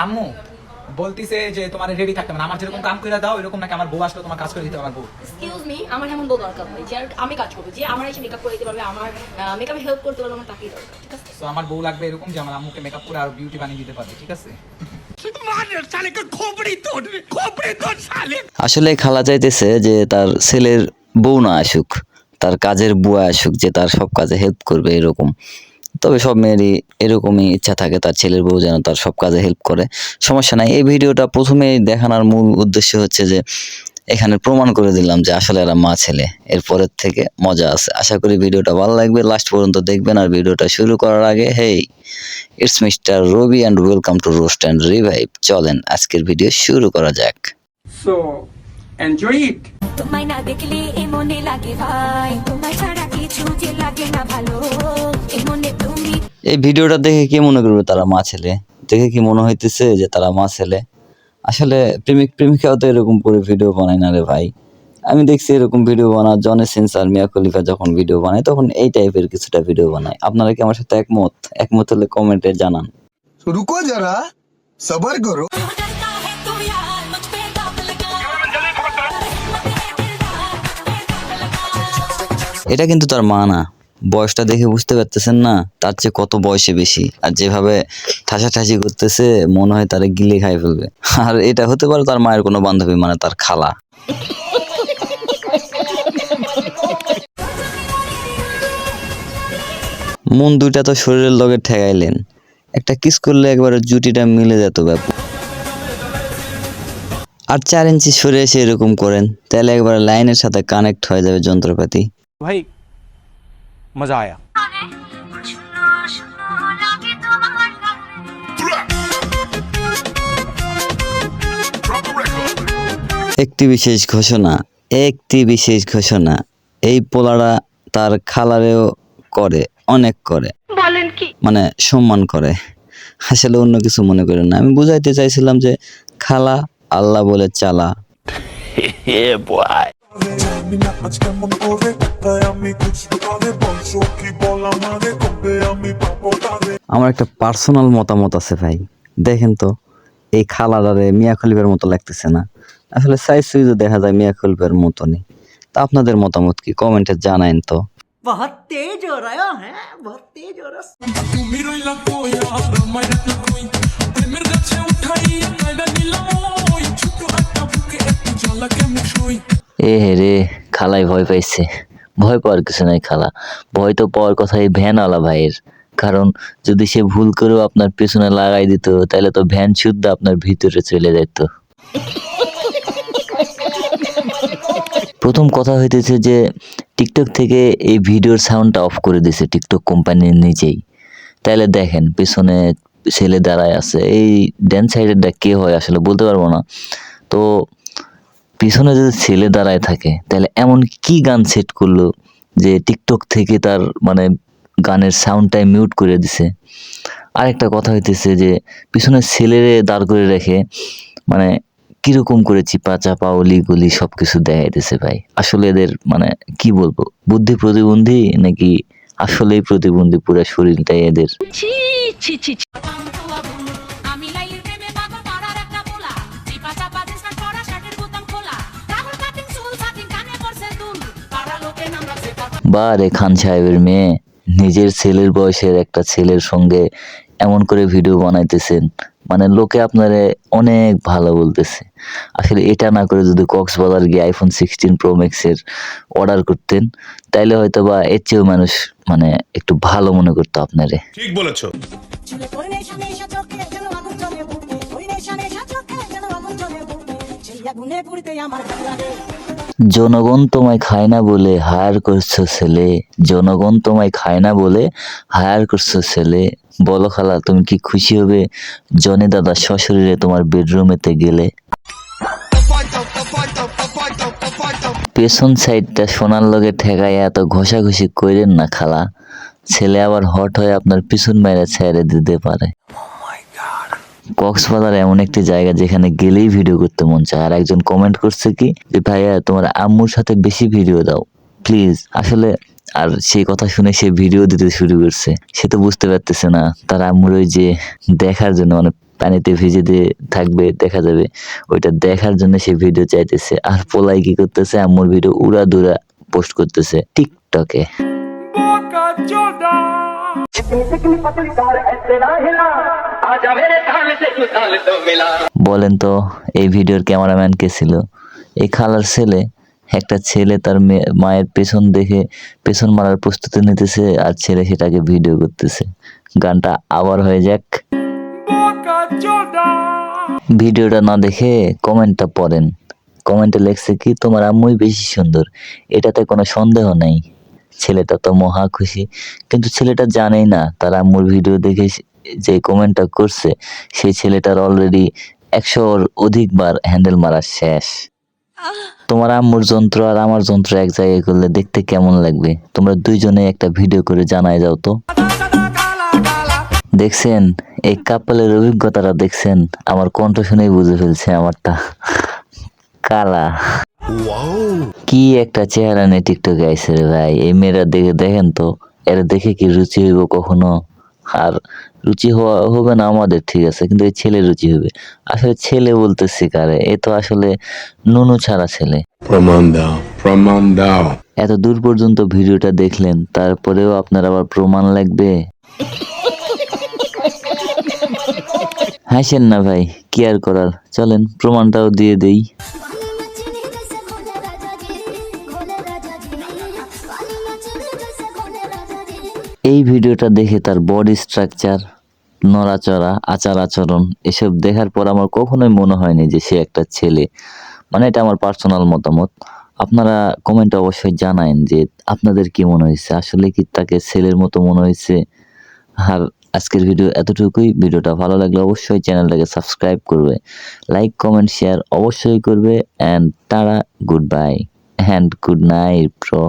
আম্মু বলতিছে যে তোমার রেডি থাকতে মানে আমার যেরকম কাম করে দাও এরকম নাকি আমার বউ আসলে তোমার কাজ করে দিতে আমার বউ। এক্সকিউজ মি, আমার এমন বউ দরকার হয় যে আমি কাজ করবো, যে আমার এসে মেকআপ করে দিতে পারবে, আমার মেকআপে হেল্প করতে পারবে, আমার তাকেই দরকার। ঠিক আছে, তো আমার বউ লাগবে এরকম যে আমার আম্মুকে মেকআপ করে আর বিউটি বানিয়ে দিতে পারবে। ঠিক আছে, আসলে খালা চাইতেছে যে তার ছেলের বউ না আসুক, তার কাজের বুয়া আসুক, যে তার সব কাজে হেল্প করবে এরকম। তবে সব মেয়েরই এরকমই ইচ্ছা থাকে তার ছেলের বউ যেন তার সব কাজে হেল্প করে। সমস্যা নাই, এই ভিডিওটা প্রথমেই দেখানোর মূল উদ্দেশ্য হচ্ছে যে এখানে প্রমাণ করে দিলাম যে আসলে এরা মা ছেলে। এরপরের থেকে মজা আছে। আশা করি ভিডিওটা ভালো লাগবে, লাস্ট পর্যন্ত দেখবেন। আর ভিডিওটা শুরু করার আগে hey, it's mister Ravi and welcome to roast and revive. চলেন আজকের ভিডিও শুরু করা যাক। So, enjoy it. তোমায় না দেখলে এ মনে লাগে ভাই, তোমায় ছাড়া কিছু যে লাগে না ভালো, এ মনে তুমি। এই ভিডিওটা দেখে কি মনে করবে তারা মা ছেলে? দেখে কি মনে হইতেছে যে তারা মা ছেলে? আসলে প্রেমিক প্রেমিকাও তো এরকম করে ভিডিও বানায় না রে ভাই। আমি দেখছি এরকম ভিডিও বানায় জনি সিনস আর মিয়া খলিফা যখন ভিডিও বানায় তখন এই টাইপের কিছুটা ভিডিও বানায়। আপনারা কি আমার সাথে একমত? একমত হলে কমেন্টে জানান। रुको जरा सबर करो। डरता है तू यार मुझ पे दाग लगा, এটা কিন্তু তার মা না। বয়সটা দেখে বুঝতে পারতেছেন না তার চেয়ে কত বয়সে বেশি। আর যেভাবে ঠাসাঠাসি করতেছে মনে হয় তারা গিলে খাই ফেলবে। আর এটা হতে পারে তার মায়ের কোনো বান্ধবী, মানে তার খালা। মন দুইটা তো শরীরের লগে ঠেকাইলেন, একটা কিস করলে একবারে জুটিটা মিলে যেত ব্যাপার। আর 4 ইঞ্চি সরে এসে এরকম করেন তাহলে একবারে লাইনের সাথে কানেক্ট হয়ে যাবে যন্ত্রপাতি। भाई मजा आया। একটি বিশেষ ঘোষণা, একটি বিশেষ ঘোষণা, এই পোলাটা তার খালারেও করে, অনেক করে, মানে সম্মান করে। আসলে অন্য কিছু মনে করেন না, আমি বুঝাইতে চাইছিলাম যে খালা আল্লাহ বলে চালা। আমার একটা পার্সোনাল মতামত আছে ভাই, দেখেন তো এই খালাটারে মিয়া খলিফার মতো লাগতেছে না? আসলে সাইজ সুইজও দেখা যায় মিয়া খলিফার মতনই। তা আপনাদের মতামত কি কমেন্টে জানাইন তো। बहुत तेज हो रहा है, बहुत तेज हो रहा है। এ রে, খালাই ভয় পাইছে। ভয় পাওয়ার কিছু নাই খালা, ভয় তো পাওয়ার কথা এই ভ্যানওয়ালা ভাইয়ের। কারণ যদি সে ভুল করেও আপনার পেছনে লাগাই দিত তাহলে তো ভ্যান শুদ্ধ আপনার ভিতরে চলে যেত। প্রথম কথা হইতেছে যে টিকটক থেকে এই ভিডিওর সাউন্ডটা অফ করে দিয়েছে টিকটক কোম্পানির নিজেই। তাইলে দেখেন পেছনে ছেলে দাঁড়ায় আছে, এই ড্যান্স সাইডেরটা কে হয় আসলে বলতে পারবো না। তো পিছনে যদি ছেলে দাঁড়ায় থাকে তাহলে এমন কি গান সেট করলো যে টিকটক থেকে তার মানে গানের সাউন্ডটাই মিউট করে দিছে। আরেকটা কথা হইতেছে যে পিছনে ছেলেরে দাঁড় করে রেখে মানে কিরকম করে চিপা চাপা অলি গলি সবকিছু দেখাইতেছে ভাই। আসলে এদের মানে কি বলবো, বুদ্ধি প্রতিবন্ধী নাকি আসলেই প্রতিবন্ধী পুরো শরীরটাই এদের। আমি লাইয়ের প্রেমে পাগল পাড়ার একটা পোলা, চিপা চাপা জিন্স প্যান্ট পরা, শার্টের বোতাম খোলা, রাহুল কাটিং চুল কাটিং কানে পড়ছে দুল, পাড়া লোকে নামরা সেটা। বারে খান সাহেবের মেয়ে নিজের ছেলের বয়সের একটা ছেলের সঙ্গে এমন করে ভিডিও বানাইতেছেন, মানে লোকে আপনারে অনেক ভালো বলতেছে। আসলে এটা না করে যদি কক্সবাজার গিয়ে আইফোন 16 প্রো ম্যাক্সের অর্ডার করতেন তাইলে হয়তো বা এর চেয়েও মানুষ মানে একটু ভালো মনে করতো আপনারে। ঠিক বলেছো। চুলে পড়ে নেশা নেশা চোখে যেন আগুন জ্বলে বুকে, ওই নেশা নেশা চোখে যেন আগুন জ্বলে বুকে, সেই আগুনে পুড়তে আমার ভালো লাগে। জনগণ তোমায় খায় না বলে হায়ার করছো ছেলে, জনগণ তোমায় খায় না বলে হায়ার করছো ছেলে। বলো খালা তুমি কি খুশি হবে জনি দাদা সশরীরে তোমার বেডরুমেতে গেলে? পেছন সাইডটা সোনার লগে ঠেকায় এত ঘষাঘষি কইরেন না খালা, ছেলে আবার হট হয়ে আপনার পিছন মাইরা ছেড়ে দিতে পারে। কক্সবাজার এমন একটি জায়গা যেখানে গেলেই ভিডিও করতে মন চায়। আর একজন কমেন্ট করছে কি যে ভাইয়া তোমার আম্মুর সাথে বেশি ভিডিও দাও প্লিজ। আসলে আর সেই কথা শুনে সে ভিডিও দিতে শুরু করছে। সে তো বুঝতে পারতেছে না তার আম্মুর ওই যে দেখার জন্য মানে পানিতে ভিজে দিয়ে থাকবে, দেখা যাবে। ওইটা দেখার জন্য সে ভিডিও চাইতেছে। আর পোলাই কি করতেছে, আম্মুর ভিডিও উড়াধুরা পোস্ট করতেছে টিকটকে। বলেন তো এই ভিডিওর ক্যামেরাম্যান কে ছিল? এই খালার ছেলে। একটা ছেলে তার মায়ের পেছন দেখে পেছন মারার প্রস্তুতি নিতেছে, আর ছেলে সেটাকে ভিডিও করতেছে। গানটা আবার হয়ে যাক। ভিডিওটা না দেখে কমেন্টটা পড়েন। কমেন্টে লেখছে কি, তোমার আম্মুই বেশি সুন্দর, এটাতে কোনো সন্দেহ নাই। ছেলেটা তো মহা খুশি, কিন্তু ছেলেটা জানেই না তার আম্মুর ভিডিও দেখে যে কমেন্টটা করছে সেই ছেলেটার অলরেডি 100-র অধিকবার হ্যান্ডেল মারা শেষ। তোমার আম্মুর যন্ত্র আর আমার যন্ত্র এক জায়গায় করলে দেখতে কেমন লাগবে? তোমরা দুইজনে একটা ভিডিও করে জানায় যাও তো। দেখছেন এই কাপলের অভিজ্ঞতাটা? দেখছেন আমার কণ্ঠ শুনেই বুঝে ফেলছে আমারটা কালা। কি একটা চেহারা নিয়ে টিকটকে আইছে রে ভাই। এই মেয়েরা দেখে দেখেন তো, এরা দেখে কি রুচি হইব কখনো? আর রুচি হবে না আমাদের, ঠিক আছে, কিন্তু এই ছেলে রুচি হবে। আসলে ছেলে বলতেছি কারে? এ তো আসলে নুনু ছাড়া ছেলে। प्रमाण दाओ এত দূর পর্যন্ত ভিডিওটা দেখলেন, তারপরেও আপনার আবার প্রমাণ লাগবে? হাসেন না ভাই, কি আর করার, চলেন প্রমাণটাও দিয়ে দেই। এই ভিডিওটা দেখে তার বডি স্ট্রাকচার, নড়াচড়া, আচার আচরণ এসব দেখার পর আমার কখনোই মনে হয়নি যে সে একটা ছেলে। মানে এটা আমার পার্সোনাল মতামত। আপনারা কমেন্টে অবশ্যই জানান যে আপনাদের কি মনে হয়েছে, আসলে কি তাকে ছেলের মতো মনে হয়েছে? আর আজকের ভিডিও এতটুকুই। ভিডিওটা ভালো লাগলে অবশ্যই চ্যানেলটাকে সাবস্ক্রাইব করবে, লাইক কমেন্ট শেয়ার অবশ্যই করবে। And tata, good bye and good night bro.